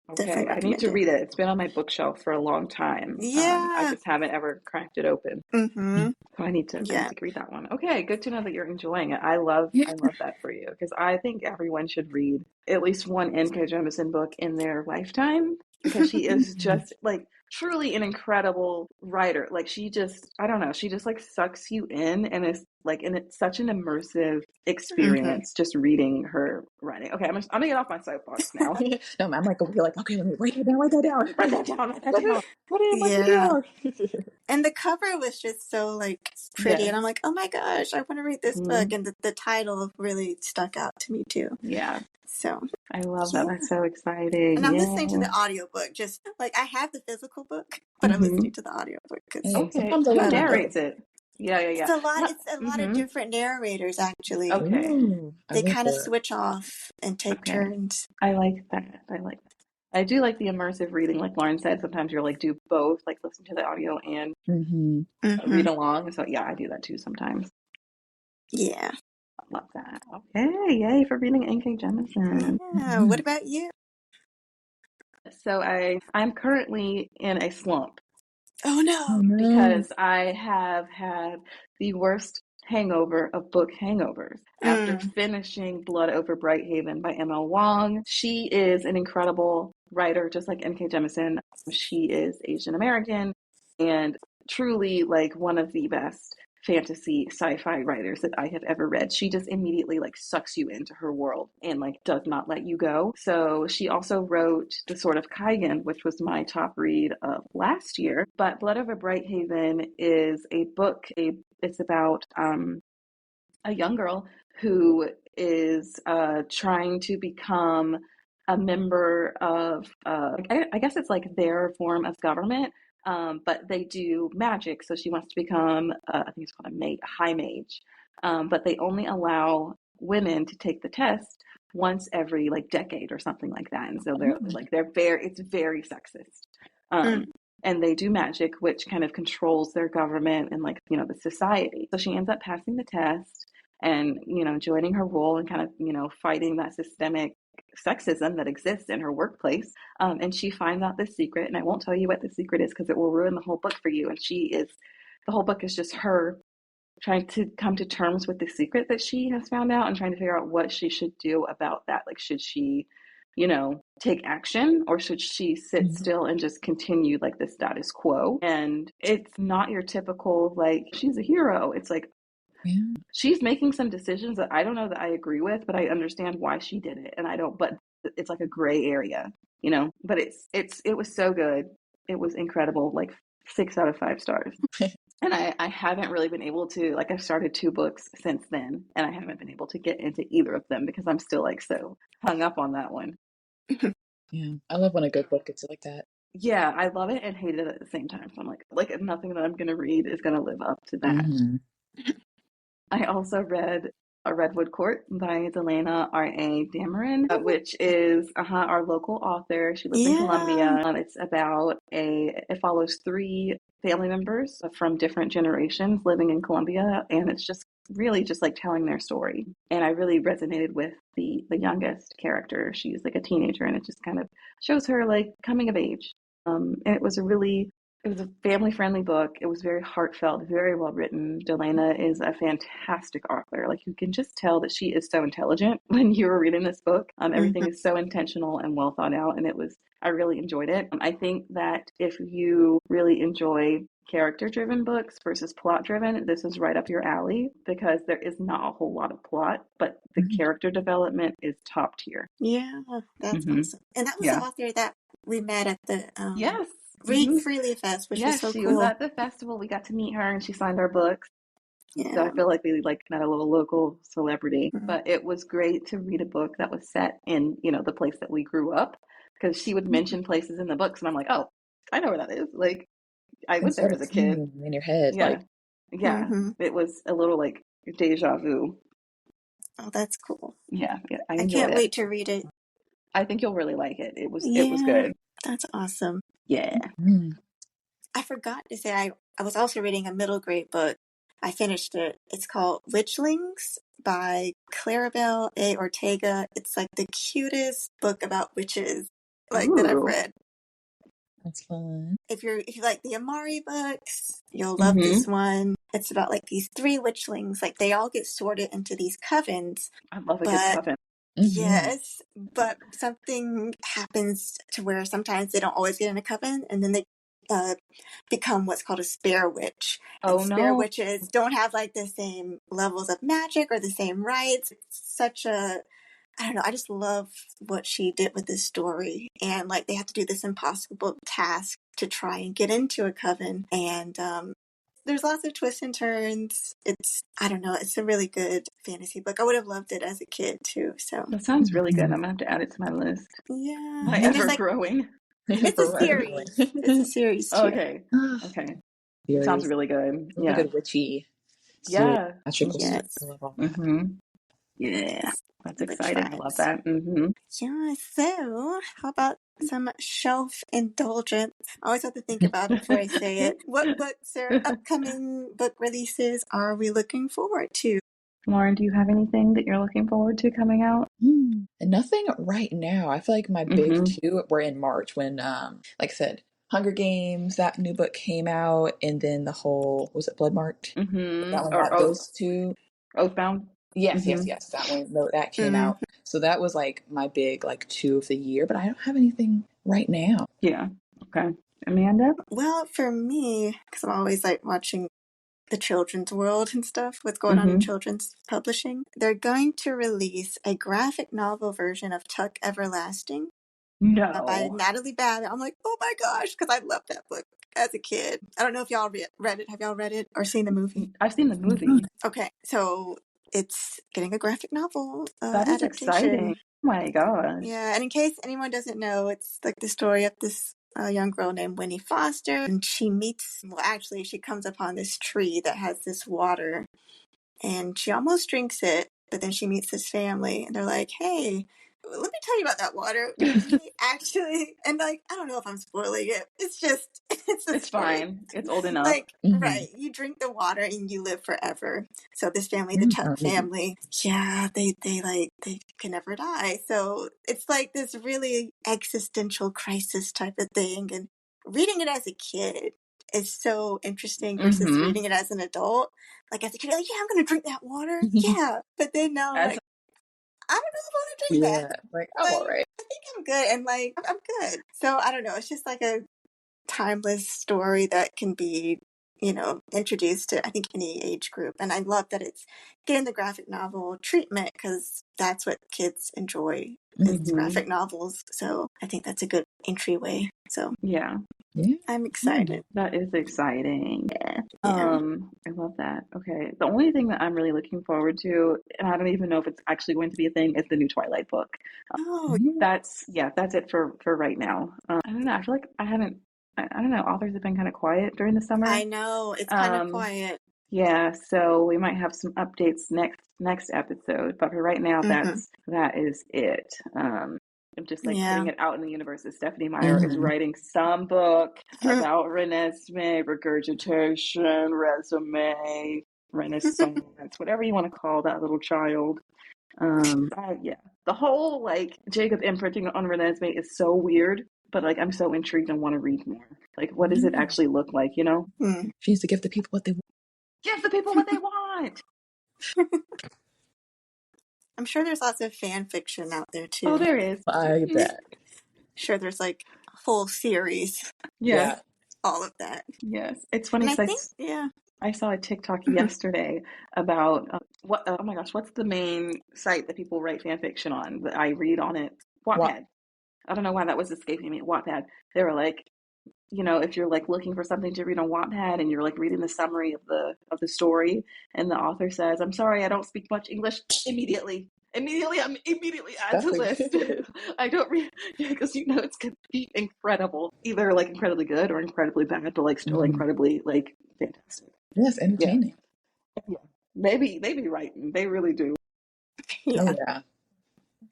[SPEAKER 2] Okay,
[SPEAKER 1] Definitely
[SPEAKER 2] I need
[SPEAKER 1] recommend
[SPEAKER 2] to
[SPEAKER 1] it.
[SPEAKER 2] read it. It's been on my bookshelf for a long time. I
[SPEAKER 1] Yeah.
[SPEAKER 2] just haven't ever cracked it open.
[SPEAKER 1] Mm-hmm.
[SPEAKER 2] So I need
[SPEAKER 1] Yeah.
[SPEAKER 2] to read that one. Okay, good to know that you're enjoying it.
[SPEAKER 3] Yeah.
[SPEAKER 2] I love that for you because I think everyone should read at least one N.K. Jemisin book in their lifetime because she is just like truly an incredible writer. Like she just, I don't know, she just like sucks you in and is like, and it's such an immersive
[SPEAKER 1] Mm-hmm.
[SPEAKER 2] experience just reading her writing. Okay, I'm gonna get off my soapbox now.
[SPEAKER 3] No, I'm like over here, like, okay, let me write that down, write that down.
[SPEAKER 2] Write that down, write that down.
[SPEAKER 3] Write it
[SPEAKER 1] Yeah.
[SPEAKER 3] down.
[SPEAKER 1] And the cover was just so like pretty,
[SPEAKER 2] Yes.
[SPEAKER 1] and I'm like, oh my gosh, I want to read this book.
[SPEAKER 2] Mhm.
[SPEAKER 1] And the title really stuck out to me too.
[SPEAKER 2] Yeah,
[SPEAKER 1] So
[SPEAKER 2] I love that.
[SPEAKER 1] yeah.
[SPEAKER 2] That's so exciting.
[SPEAKER 1] And I'm listening to
[SPEAKER 2] Yeah.
[SPEAKER 1] the audiobook, just like I have the physical book, but I'm
[SPEAKER 2] Mm-hmm.
[SPEAKER 1] listening to the audiobook because
[SPEAKER 3] Hey,
[SPEAKER 2] Okay.
[SPEAKER 3] sometimes I
[SPEAKER 2] Who
[SPEAKER 3] like
[SPEAKER 1] I
[SPEAKER 3] to
[SPEAKER 1] don't know.
[SPEAKER 3] both.
[SPEAKER 2] narrates it? Yeah, yeah, yeah.
[SPEAKER 1] It's a lot of
[SPEAKER 2] Mm-hmm.
[SPEAKER 1] different narrators actually.
[SPEAKER 2] Okay.
[SPEAKER 3] Ooh, I
[SPEAKER 1] They
[SPEAKER 3] love
[SPEAKER 1] kind of
[SPEAKER 3] that.
[SPEAKER 1] switch off and take
[SPEAKER 2] Okay.
[SPEAKER 1] turns.
[SPEAKER 2] I like that. I like that. I do like the immersive reading, like Lauren said. Sometimes you're like do both, like listen to the audio and
[SPEAKER 3] Mm-hmm.
[SPEAKER 1] Mm-hmm.
[SPEAKER 2] read along. So yeah, I do that too sometimes.
[SPEAKER 1] Yeah.
[SPEAKER 2] I love that. Okay, yay for reading N.K. Jemisin.
[SPEAKER 1] Yeah. What about you?
[SPEAKER 2] So I'm currently in a slump
[SPEAKER 1] Oh
[SPEAKER 3] Oh
[SPEAKER 1] no.
[SPEAKER 3] no.
[SPEAKER 2] because I have had the worst hangover of book hangovers after
[SPEAKER 1] Mm.
[SPEAKER 2] finishing Blood Over Brighthaven by M.L. Wong. She is an incredible writer, just like N.K. Jemisin. She is Asian American and truly like one of the best fantasy sci-fi writers that I have ever read. She just immediately like sucks you into her world and like does not let you go. So she also wrote The Sword of Kaigen, which was my top read of last year. But Blood Over Brighthaven is a book. It's about a young girl who is trying to become a member of, I guess it's like their form of government, but they do magic. So she wants to become, I think it's called a high mage. but they only allow women to take the test once every like decade or something like that. And so it's very sexist.
[SPEAKER 1] Mm.
[SPEAKER 2] And they do magic, which kind of controls their government and like, the society. So she ends up passing the test and, joining her role and kind of, fighting that systemic sexism that exists in her workplace. And she finds out this secret, and I won't tell you what the secret is because it will ruin the whole book for you. And the whole book is just her trying to come to terms with the secret that she has found out and trying to figure out what she should do about that. Like, should she, take action, or should she sit still and just continue like the status quo? And it's not your typical, like, she's a hero. It's like, she's making some decisions that I don't know that I agree with, but I understand why she did it. And I don't, but it's like a gray area, but it was so good. It was incredible. Like 6 out of 5 stars. And I haven't really been able to, like, I've started 2 books since then, and I haven't been able to get into either of them because I'm still like so hung up on that one.
[SPEAKER 3] Yeah, I love when a good book gets like that.
[SPEAKER 2] Yeah, I love it and hate it at the same time. So I'm like nothing that I'm going to read is going to live up to that.
[SPEAKER 3] Mm-hmm.
[SPEAKER 2] I also read A Redwood Court by Delana R.A. Dameron, which is our local author. She lives in Columbia. It follows 3 family members from different generations living in Columbia, and it's just really just like telling their story. And I really resonated with the youngest character. She's like a teenager, and it just kind of shows her like coming of age. And it was a family-friendly book. It was very heartfelt, very well written. Delana is a fantastic author. Like, you can just tell that she is so intelligent when you were reading this book. Everything is so intentional and well thought out, and I really enjoyed it. I think that if you really enjoy character-driven books versus plot-driven, this is right up your alley because there is not a whole lot of plot, but the character development is top tier.
[SPEAKER 1] Yeah, that's awesome. And that was the author that we met at the
[SPEAKER 2] Yes.
[SPEAKER 1] Read Freely Fest, which was so
[SPEAKER 2] she
[SPEAKER 1] cool.
[SPEAKER 2] was at the festival. We got to meet her, and she signed our books.
[SPEAKER 1] Yeah.
[SPEAKER 2] So I feel like we like met a little local celebrity. But it was great to read a book that was set in, the place that we grew up, because she would mention places in the books, and I'm like, oh, I know where that is. Like, I went there as a kid.
[SPEAKER 3] In your head,
[SPEAKER 2] It was a little like deja vu.
[SPEAKER 1] Oh, that's cool.
[SPEAKER 2] Yeah, I enjoyed it.
[SPEAKER 1] I can't wait to read it.
[SPEAKER 2] I think you'll really like it. It was good.
[SPEAKER 1] That's awesome.
[SPEAKER 2] Yeah.
[SPEAKER 1] I forgot to say I was also reading a middle grade book. I finished it. It's called Witchlings by Claribel A. Ortega. It's like the cutest book about witches that I've read.
[SPEAKER 3] That's fun.
[SPEAKER 1] If you like the Amari books, you'll love this one. It's about like these 3 witchlings. Like, they all get sorted into these covens.
[SPEAKER 2] I love a good coven.
[SPEAKER 1] Yes, but something happens to where sometimes they don't always get in a coven, and then they become what's called a spare witch. And spare witches don't have like the same levels of magic or the same rights. It's such a, I don't know, I just love what she did with this story. And like, they have to do this impossible task to try and get into a coven. And there's lots of twists and turns. I don't know, it's a really good fantasy book. I would have loved it as a kid too. So
[SPEAKER 2] that sounds really good. I'm gonna have to add it to my list.
[SPEAKER 1] Yeah.
[SPEAKER 2] My ever-growing.
[SPEAKER 1] It's a series. It's a series too.
[SPEAKER 2] Okay. Sounds really good.
[SPEAKER 3] Really good witchy.
[SPEAKER 2] Yeah.
[SPEAKER 3] Yes. I love all that.
[SPEAKER 2] Yeah. That's exciting. I love that.
[SPEAKER 1] Yeah, so how about some shelf indulgence? I always have to think about it before I say it. What books or upcoming book releases are we looking forward to?
[SPEAKER 2] Lauren, do you have anything that you're looking forward to coming out?
[SPEAKER 3] Nothing right now. I feel like my big 2 were in March when, like I said, Hunger Games, that new book came out, and then the whole, was it Bloodmarked? That one got those 2.
[SPEAKER 2] Oathbound?
[SPEAKER 3] Yes, that one. That came out. So that was like my big 2 of the year, but I don't have anything right now.
[SPEAKER 2] Yeah. Okay. Amanda?
[SPEAKER 1] Well, for me, because I'm always like watching the children's world and stuff, what's going on in children's publishing, they're going to release a graphic novel version of Tuck Everlasting.
[SPEAKER 2] No.
[SPEAKER 1] By Natalie Babbitt. I'm like, oh my gosh, because I loved that book as a kid. I don't know if y'all read it. Have y'all read it or seen the movie?
[SPEAKER 2] I've seen the movie.
[SPEAKER 1] Okay, so it's getting a graphic novel
[SPEAKER 2] that is
[SPEAKER 1] adaptation.
[SPEAKER 2] Exciting. Oh my gosh.
[SPEAKER 1] Yeah, and in case anyone doesn't know, it's like the story of this young girl named Winnie Foster, and she comes upon this tree that has this water, and she almost drinks it, but then she meets this family and they're like, hey, let me tell you about that water. We actually, and like, I don't know if I'm spoiling it. It's just, it's a
[SPEAKER 2] It's
[SPEAKER 1] story.
[SPEAKER 2] fine. It's old enough.
[SPEAKER 1] Like, right, you drink the water and you live forever. So this family, the Tuck family, they can never die. So it's like this really existential crisis type of thing. And reading it as a kid is so interesting versus reading it as an adult. Like as a kid, like, yeah, I'm going to drink that water. Yeah. But then now I'm like, I don't know if I want to drink that.
[SPEAKER 3] Like, I'm all right.
[SPEAKER 1] I think I'm good. And like, I'm good. So I don't know. It's just like a timeless story that can be, introduced to, I think, any age group. And I love that it's getting the graphic novel treatment because that's what kids enjoy is graphic novels. So I think that's a good entryway. So
[SPEAKER 2] yeah.
[SPEAKER 1] I'm excited.
[SPEAKER 2] That is exciting. I love that. Okay. The only thing that I'm really looking forward to, and I don't even know if it's actually going to be a thing, is the new Twilight book. That's it for right now. I don't know. I feel like I don't know. Authors have been kind of quiet during the summer.
[SPEAKER 1] I know. It's kind of quiet.
[SPEAKER 2] Yeah, so we might have some updates next episode, but for right now, that is it. I'm just like putting it out in the universe that Stephanie Meyer is writing some book about Renesmee, regurgitation, resume, renaissance, whatever you want to call that little child. The whole like Jacob imprinting on Renesmee is so weird, but like I'm so intrigued and want to read more. Like, what does it actually look like?
[SPEAKER 3] She needs to give the people what they want.
[SPEAKER 2] Give the people what they want.
[SPEAKER 1] I'm sure there's lots of fan fiction out there too.
[SPEAKER 2] Oh, there is.
[SPEAKER 3] I bet.
[SPEAKER 1] Sure, there's like a whole series.
[SPEAKER 2] Yes.
[SPEAKER 1] All of that.
[SPEAKER 2] Yes. It's funny because I saw a TikTok yesterday about oh my gosh, what's the main site that people write fan fiction on that I read on it? Wattpad. I don't know why that was escaping me. Wattpad. They were like, if you're like looking for something to read on Wattpad and you're like reading the summary of the story and the author says, I'm sorry, I don't speak much English, immediately add to list. I don't read because it's going to be incredible, either like incredibly good or incredibly bad, but like still incredibly like fantastic.
[SPEAKER 3] Yes, entertaining.
[SPEAKER 2] Yeah. Maybe they be writing. They really do.
[SPEAKER 1] Yeah.
[SPEAKER 3] Oh, yeah.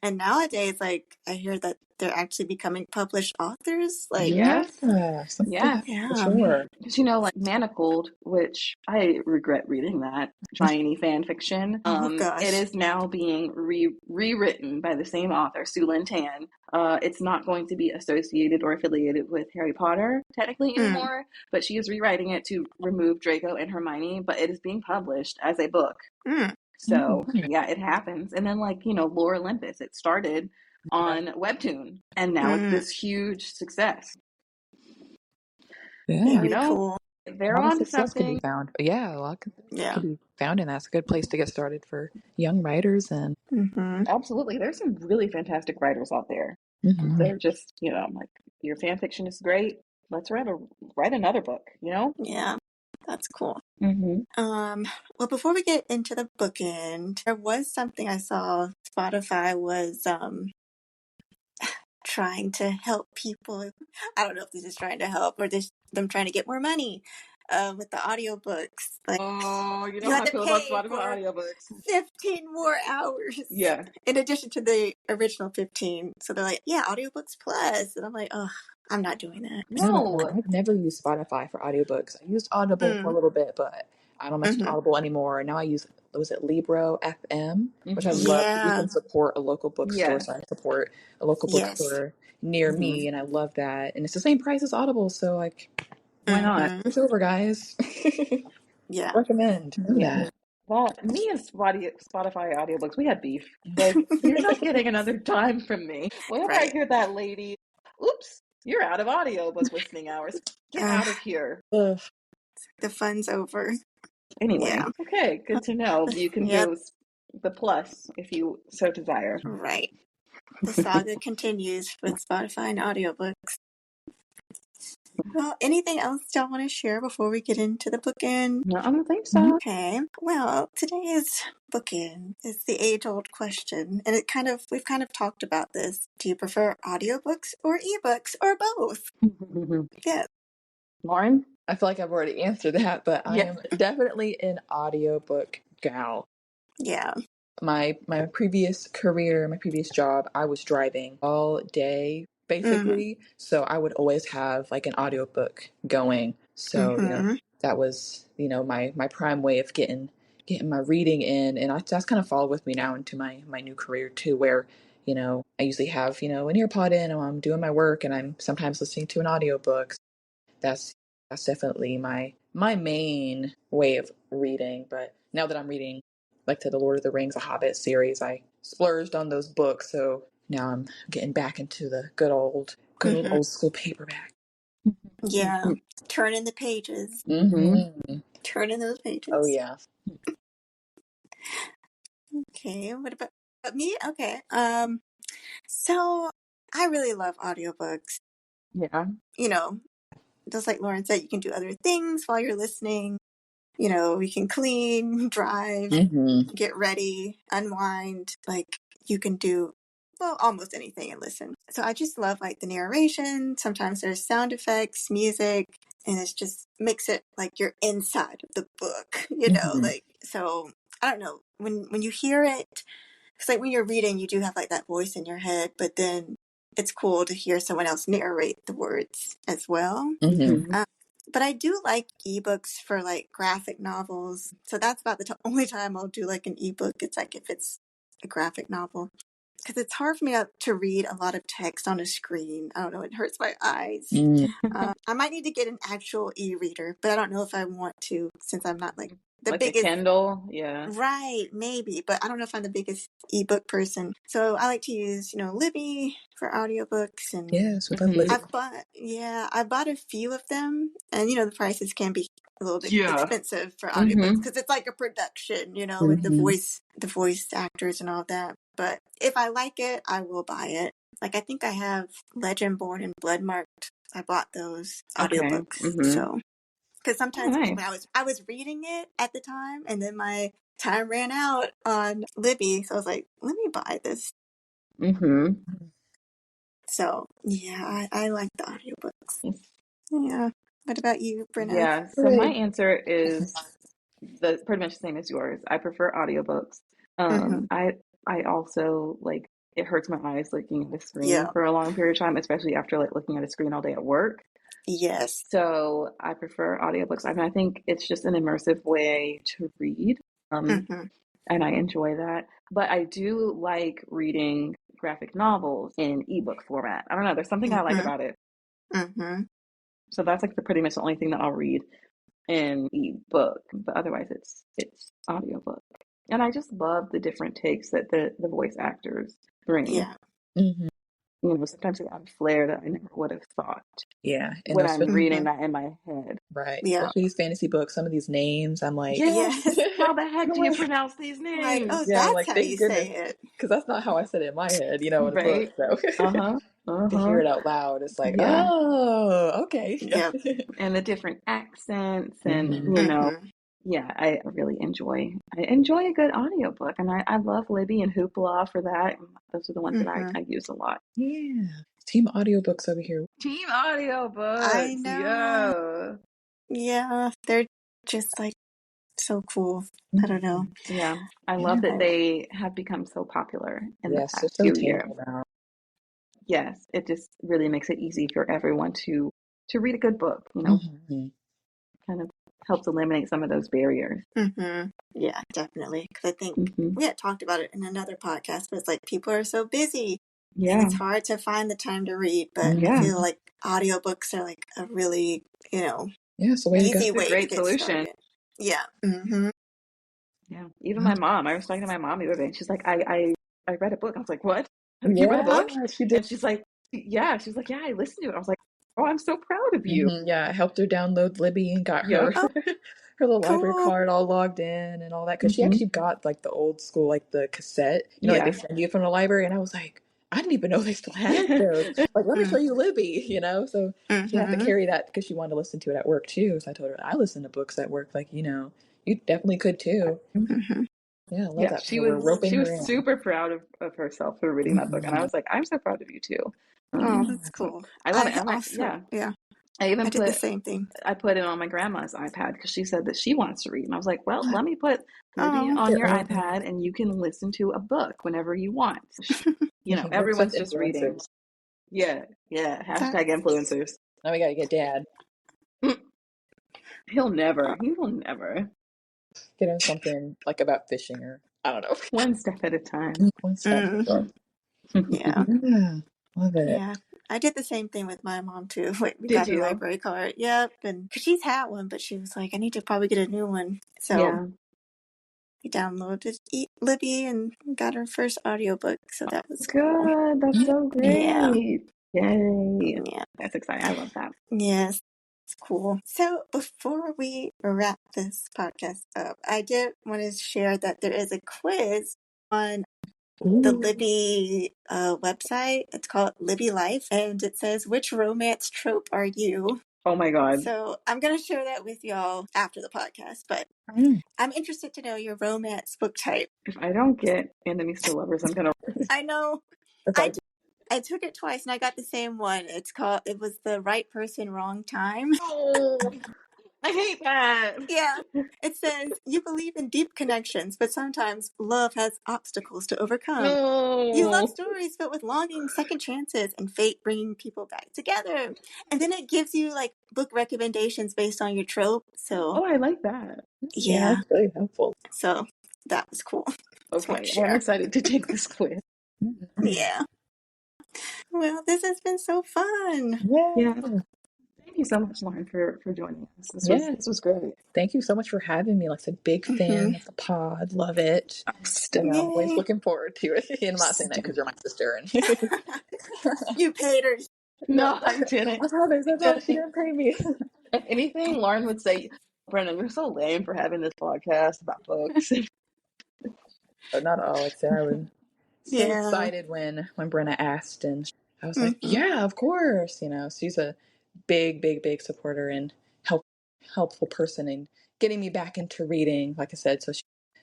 [SPEAKER 1] And nowadays, like, I hear that they're actually becoming published authors. Like,
[SPEAKER 3] for sure.
[SPEAKER 2] Because like Manacled, which I regret reading that shiny fan fiction.
[SPEAKER 1] oh gosh,
[SPEAKER 2] it is now being rewritten by the same author, Sue Lynn Tan. It's not going to be associated or affiliated with Harry Potter technically anymore, but she is rewriting it to remove Draco and Hermione. But it is being published as a book. So it happens. And then like, Lore Olympus, it started on Webtoon and now it's this huge success.
[SPEAKER 3] Yeah.
[SPEAKER 1] Very cool.
[SPEAKER 2] They're on to something.
[SPEAKER 3] Can be found. Yeah, a lot can be found, and that's a good place to get started for young writers. And
[SPEAKER 2] absolutely, there's some really fantastic writers out there. They're just, I'm like, your fan fiction is great. Let's write another book.
[SPEAKER 1] Yeah, that's cool. Well, before we get into the bookend, there was something I saw. Spotify was trying to help people. I don't know if this is trying to help or just them trying to get more money with the audiobooks. Like,
[SPEAKER 2] you have to feel about Spotify audiobooks.
[SPEAKER 1] 15 more hours.
[SPEAKER 2] Yeah.
[SPEAKER 1] In addition to the original 15. So they're like, yeah, audiobooks plus. And I'm like, oh, I'm not doing that.
[SPEAKER 3] No, I've never used Spotify for audiobooks. I used Audible for a little bit, but I don't mess with Audible anymore. Now I use, was it Libro FM, which I love because you can support a local bookstore. So I support a local bookstore near me, and I love that. And it's the same price as Audible, so like, why not? Switch over, guys. Recommend. That.
[SPEAKER 2] Well, me and Spotify audiobooks, we had beef. Like, you're not getting another dime from me. Whenever I hear that lady, oops, you're out of audiobook listening hours. Get out of here.
[SPEAKER 1] The fun's over.
[SPEAKER 2] Anyway, okay, good to know. You can do the plus if you so desire.
[SPEAKER 1] Right. The saga continues with Spotify and audiobooks. Well, anything else y'all want to share before we get into the bookend?
[SPEAKER 2] No, I don't think so.
[SPEAKER 1] Okay. Well, today's bookend is the age-old question, and we've kind of talked about this. Do you prefer audiobooks or eBooks or both? Yes.
[SPEAKER 2] Lauren?
[SPEAKER 3] I feel like I've already answered that, but I am definitely an audiobook gal.
[SPEAKER 1] Yeah.
[SPEAKER 3] My previous career, my previous job, I was driving all day
[SPEAKER 1] Mm.
[SPEAKER 3] basically. So I would always have like an audiobook going. So,
[SPEAKER 1] Mm-hmm.
[SPEAKER 3] that was, my prime way of getting my reading in. And that's kind of followed with me now into my new career too, where, I usually have, an earpod in and I'm doing my work and I'm sometimes listening to an audiobook. That's definitely my main way of reading. But now that I'm reading like to the Lord of the Rings, a Hobbit series, I splurged on those books. So now I'm getting back into the good
[SPEAKER 1] Mm-hmm.
[SPEAKER 3] old school paperback.
[SPEAKER 1] Yeah. Turning the pages.
[SPEAKER 3] Mm-hmm.
[SPEAKER 1] Turning those
[SPEAKER 3] Oh
[SPEAKER 1] pages.
[SPEAKER 3] yeah.
[SPEAKER 1] Okay. What about me? Okay. So I really love audiobooks.
[SPEAKER 2] Yeah.
[SPEAKER 1] Just like Lauren said, you can do other things while you're listening. You can clean, drive,
[SPEAKER 3] Mm-hmm.
[SPEAKER 1] get ready, unwind. Like you can do, well, almost anything and listen. So I just love like the narration. Sometimes there's sound effects, music, and it's just makes it like you're inside of the book,
[SPEAKER 3] Mm-hmm.
[SPEAKER 1] like, so I don't know when you hear it, it's like when you're reading, you do have like that voice in your head, but then it's cool to hear someone else narrate the words as well.
[SPEAKER 3] Mm-hmm.
[SPEAKER 2] Mm-hmm.
[SPEAKER 1] Um, but I do like ebooks for like graphic novels. So that's about the only time I'll do like an ebook. It's like if it's a graphic novel. Because it's hard for me to read a lot of text on a screen. I don't know, it hurts my eyes. I might need to get an actual e-reader, but I don't know if I want to since I'm not like the
[SPEAKER 2] Like a
[SPEAKER 1] biggest.
[SPEAKER 2] Kindle. Yeah.
[SPEAKER 1] Right, maybe, but I don't know if I'm the biggest ebook person. So I like to use, Libby for audiobooks, and
[SPEAKER 3] Yes, we love Libby.
[SPEAKER 1] I bought a few of them, and the prices can be a little bit
[SPEAKER 2] Yeah.
[SPEAKER 1] expensive for audiobooks
[SPEAKER 2] Mm-hmm.
[SPEAKER 1] because it's like a production, with
[SPEAKER 3] Mm-hmm.
[SPEAKER 1] the voice actors and all that. But if I like it, I will buy it. Like I think I have Legendborn and Bloodmarked. I bought those
[SPEAKER 2] Okay.
[SPEAKER 1] audiobooks.
[SPEAKER 2] Mm-hmm.
[SPEAKER 1] So because
[SPEAKER 2] Oh,
[SPEAKER 1] sometimes
[SPEAKER 2] nice.
[SPEAKER 1] when I was reading it at the time, and then my time ran out on Libby, so I was like, let me buy this.
[SPEAKER 2] Mm-hmm.
[SPEAKER 1] So yeah, I like the audiobooks. Yeah. What about you, Brenna?
[SPEAKER 2] Yeah. So my
[SPEAKER 3] Good.
[SPEAKER 2] answer is pretty much the same as yours. I prefer audiobooks.
[SPEAKER 1] Mm-hmm.
[SPEAKER 2] I also like it hurts my eyes looking at the screen
[SPEAKER 1] Yeah.
[SPEAKER 2] for a long period of time, especially after like looking at a screen all day at work.
[SPEAKER 1] Yes.
[SPEAKER 2] So I prefer audiobooks. I mean, I think it's just an immersive way to read. Um,
[SPEAKER 1] Mm-hmm.
[SPEAKER 2] and I enjoy that. But I do like reading graphic novels in ebook format. I don't know, there's something I like
[SPEAKER 1] Mm-hmm.
[SPEAKER 2] about it.
[SPEAKER 1] Mm-hmm.
[SPEAKER 2] So that's like pretty much the only thing that I'll read in ebook, but otherwise it's audiobook. And I just love the different takes that the voice actors bring.
[SPEAKER 1] Yeah.
[SPEAKER 3] Mm-hmm.
[SPEAKER 2] Sometimes they add flair that I never would have thought
[SPEAKER 3] Yeah, and
[SPEAKER 2] when
[SPEAKER 3] those
[SPEAKER 2] I'm
[SPEAKER 1] Mm-hmm.
[SPEAKER 2] reading that in my head.
[SPEAKER 3] right,
[SPEAKER 1] Yeah.
[SPEAKER 3] especially these fantasy books. Some of these names, I'm like,
[SPEAKER 1] Yes.
[SPEAKER 2] Yes, how the heck
[SPEAKER 3] I'm
[SPEAKER 2] do you
[SPEAKER 3] like,
[SPEAKER 2] pronounce these
[SPEAKER 1] Like,
[SPEAKER 2] names?
[SPEAKER 1] oh,
[SPEAKER 3] yeah, I'm
[SPEAKER 1] that's
[SPEAKER 3] like,
[SPEAKER 1] how you
[SPEAKER 3] thank goodness,
[SPEAKER 1] say it.
[SPEAKER 3] because that's not how I said it in my head, in a book.
[SPEAKER 2] Right?
[SPEAKER 3] So
[SPEAKER 2] Uh-huh.
[SPEAKER 3] to
[SPEAKER 2] Uh-huh.
[SPEAKER 3] hear it out loud, it's like,
[SPEAKER 2] Yeah.
[SPEAKER 3] oh, okay.
[SPEAKER 1] Yep.
[SPEAKER 2] And the different accents and
[SPEAKER 3] Mm-hmm.
[SPEAKER 1] Mm-hmm.
[SPEAKER 2] yeah, I enjoy a good audiobook, and I love Libby and Hoopla for that. Those are the ones that
[SPEAKER 1] Mm-hmm.
[SPEAKER 2] I use a lot.
[SPEAKER 3] Yeah, team audiobooks over here.
[SPEAKER 2] Team
[SPEAKER 1] I
[SPEAKER 2] audiobooks,
[SPEAKER 1] know.
[SPEAKER 2] yeah.
[SPEAKER 1] Yeah. They're just like so cool. I don't know.
[SPEAKER 3] Mhm.
[SPEAKER 2] Yeah, I love
[SPEAKER 3] Yeah,
[SPEAKER 2] that
[SPEAKER 1] I,
[SPEAKER 2] they have become so popular in the
[SPEAKER 3] yes, they're
[SPEAKER 2] past
[SPEAKER 3] so
[SPEAKER 2] few years.
[SPEAKER 3] tangled now.
[SPEAKER 2] Yes, it just really makes it easy for everyone to read a good book,
[SPEAKER 3] Mm-hmm.
[SPEAKER 2] kind of helps eliminate some of those barriers.
[SPEAKER 1] mm-hmm. Yeah, definitely. Because I think
[SPEAKER 2] Hmm.
[SPEAKER 1] we had talked about it in another podcast, but it's like people are so busy and
[SPEAKER 2] Yeah,
[SPEAKER 1] it's hard to find the time to read. But I
[SPEAKER 2] yeah,
[SPEAKER 1] feel like audiobooks are like a really,
[SPEAKER 3] Yeah, it's the way to go.
[SPEAKER 1] easy
[SPEAKER 2] it's a
[SPEAKER 1] way to
[SPEAKER 2] great
[SPEAKER 1] get
[SPEAKER 2] solution.
[SPEAKER 1] started. Yeah. Mm-hmm.
[SPEAKER 2] Yeah, even my mom. I was talking to my mom the other day, and she's like, I read a book." I was like, "What? You read a
[SPEAKER 3] Yeah,
[SPEAKER 2] book?"
[SPEAKER 3] she did.
[SPEAKER 2] And she's like, "Yeah." She's like, "Yeah, I listened to it." I was like, "Oh, I'm so proud of you."
[SPEAKER 3] Yeah, I helped her download Libby and got her
[SPEAKER 2] Yep.
[SPEAKER 1] Oh,
[SPEAKER 3] her little library
[SPEAKER 1] cool.
[SPEAKER 3] card all logged in and all that because she
[SPEAKER 2] Hmm.
[SPEAKER 3] actually got like the old school, like the cassette, like they
[SPEAKER 2] Yeah.
[SPEAKER 3] send you from the library, and I was like, I didn't even know they still had those. Like, let me show you Libby, So she had to
[SPEAKER 1] Mm-hmm.
[SPEAKER 3] carry that because she wanted to listen to it at work too. So I told her I listen to books at work, like you definitely could too.
[SPEAKER 1] Mm-hmm.
[SPEAKER 3] Yeah, I love
[SPEAKER 2] Yeah,
[SPEAKER 3] that. So we're roping
[SPEAKER 2] she
[SPEAKER 3] her
[SPEAKER 2] was
[SPEAKER 3] in.
[SPEAKER 2] super proud of herself for reading that book, and I
[SPEAKER 3] Mhm.
[SPEAKER 2] was like, "I'm so proud of you too."
[SPEAKER 1] Oh,
[SPEAKER 2] Um,
[SPEAKER 1] that's
[SPEAKER 3] Yeah.
[SPEAKER 2] so
[SPEAKER 1] cool.
[SPEAKER 2] I love it.
[SPEAKER 1] I
[SPEAKER 2] I'm like,
[SPEAKER 1] also,
[SPEAKER 2] yeah,
[SPEAKER 1] yeah.
[SPEAKER 2] I even
[SPEAKER 1] did the same thing.
[SPEAKER 2] I put it on my grandma's iPad because she said that she wants to read. And I was like, well, let me put Libby
[SPEAKER 1] Oh,
[SPEAKER 2] on your iPad and you can listen to a book whenever you want. You know, everyone's just reading. Yeah. Hashtag influencers.
[SPEAKER 3] Now we gotta get Dad.
[SPEAKER 2] He will never
[SPEAKER 3] Get him something like about fishing or I don't know.
[SPEAKER 2] one step at a time.
[SPEAKER 3] One step.
[SPEAKER 1] Yeah.
[SPEAKER 3] Love it.
[SPEAKER 1] Yeah. I did the same thing with my mom too. We
[SPEAKER 2] Did
[SPEAKER 1] got her
[SPEAKER 2] you?
[SPEAKER 1] library card. Yep. And cause she's had one, but she was like, I need to probably get a new one. So
[SPEAKER 2] yeah.
[SPEAKER 1] we downloaded Libby and got her first audiobook. So that was
[SPEAKER 2] good.
[SPEAKER 1] cool.
[SPEAKER 2] That's so great.
[SPEAKER 1] Yeah.
[SPEAKER 2] Yay.
[SPEAKER 1] Yeah.
[SPEAKER 2] That's exciting. I love that.
[SPEAKER 1] Yes. It's cool. So before we wrap this podcast up, I did want to share that there is a quiz on the Libby website. It's called Libby Life, and it says, which romance trope are you?
[SPEAKER 2] Oh my God.
[SPEAKER 1] So I'm going to share that with y'all after the podcast, but I'm interested to know your romance book type.
[SPEAKER 2] If I don't get enemies to lovers, I'm going to...
[SPEAKER 1] I know. I took it twice and I got the same one. It was The Right Person, Wrong Time.
[SPEAKER 2] Oh, I hate that.
[SPEAKER 1] Yeah. It says, you believe in deep connections, but sometimes love has obstacles to overcome.
[SPEAKER 2] No.
[SPEAKER 1] You love stories filled with longing, second chances, and fate bringing people back together. And then it gives you like book recommendations based on your trope. So,
[SPEAKER 2] I like that.
[SPEAKER 1] Yeah.
[SPEAKER 3] That's really helpful.
[SPEAKER 1] So that was cool.
[SPEAKER 2] Okay, I'm excited to take this quiz.
[SPEAKER 1] Yeah. Well, this has been so fun.
[SPEAKER 2] Yeah. Thank you so much, Lauren, for joining us. This was great.
[SPEAKER 3] Thank you so much for having me. Like I said, big fan of the pod. Love it. And I'm always looking forward to it. And I'm not saying that because you're my sister. And
[SPEAKER 1] you paid her.
[SPEAKER 2] No, I didn't.
[SPEAKER 3] She didn't pay me.
[SPEAKER 2] If anything, Lauren would say, Brenna, you're so lame for having this podcast about books.
[SPEAKER 3] But not all. Like I said, I was so excited when Brenna asked, and I was like, yeah, of course. You know, she's a big supporter and helpful person in getting me back into reading. Like I said, so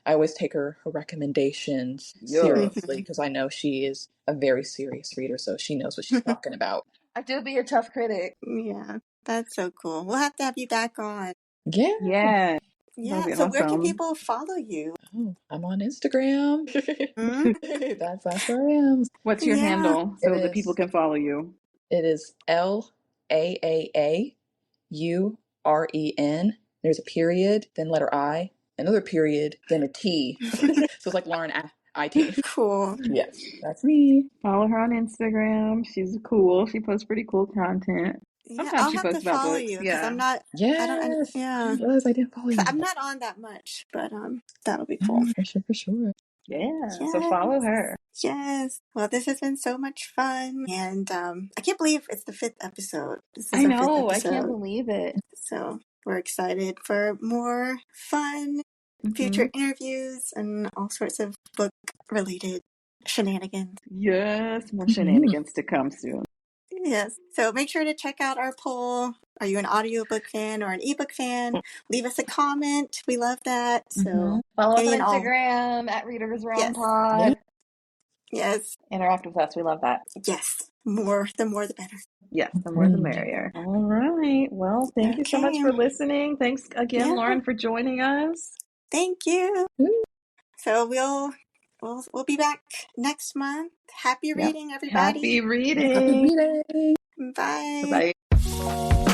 [SPEAKER 3] I always take her recommendations seriously because I know she is a very serious reader, so she knows what she's talking about.
[SPEAKER 2] I do be a tough critic.
[SPEAKER 1] Yeah, that's so cool. We'll have to have you back on.
[SPEAKER 2] Yeah.
[SPEAKER 1] So where can people follow you?
[SPEAKER 3] Oh, I'm on Instagram. That's where I am.
[SPEAKER 2] What's your handle so that people can follow you?
[SPEAKER 3] It is LAAAUREN. There's a period, then letter I, another period, then a T. So it's like Lauren IT.
[SPEAKER 1] Cool.
[SPEAKER 3] Yes, that's me.
[SPEAKER 2] Follow her on Instagram. She's cool. She posts pretty cool content. Sometimes she posts about books.
[SPEAKER 1] You because I'm not.
[SPEAKER 3] Yes. I didn't follow you.
[SPEAKER 1] I'm not on that much, but that'll be cool.
[SPEAKER 3] For sure.
[SPEAKER 2] Yeah. So follow her.
[SPEAKER 1] Yes. Well, this has been so much fun, and I can't believe it's the 5th episode.
[SPEAKER 2] I know. I can't believe it.
[SPEAKER 1] So we're excited for more fun future interviews and all sorts of book-related shenanigans.
[SPEAKER 2] Yes, more shenanigans to come soon.
[SPEAKER 1] Yes. So make sure to check out our poll. Are you an audiobook fan or an ebook fan? Leave us a comment. We love that. So
[SPEAKER 2] follow us on Instagram at Readers Realm Pod.
[SPEAKER 1] Yes.
[SPEAKER 2] Interact with us. We love that.
[SPEAKER 1] Yes. The more the better.
[SPEAKER 2] Yes, the more the merrier. All right. Well, thank you so much for listening. Thanks again, Lauren, for joining us.
[SPEAKER 1] Thank you. So we'll be back next month. Happy reading, everybody.
[SPEAKER 2] Happy reading.
[SPEAKER 1] Bye.
[SPEAKER 2] Bye.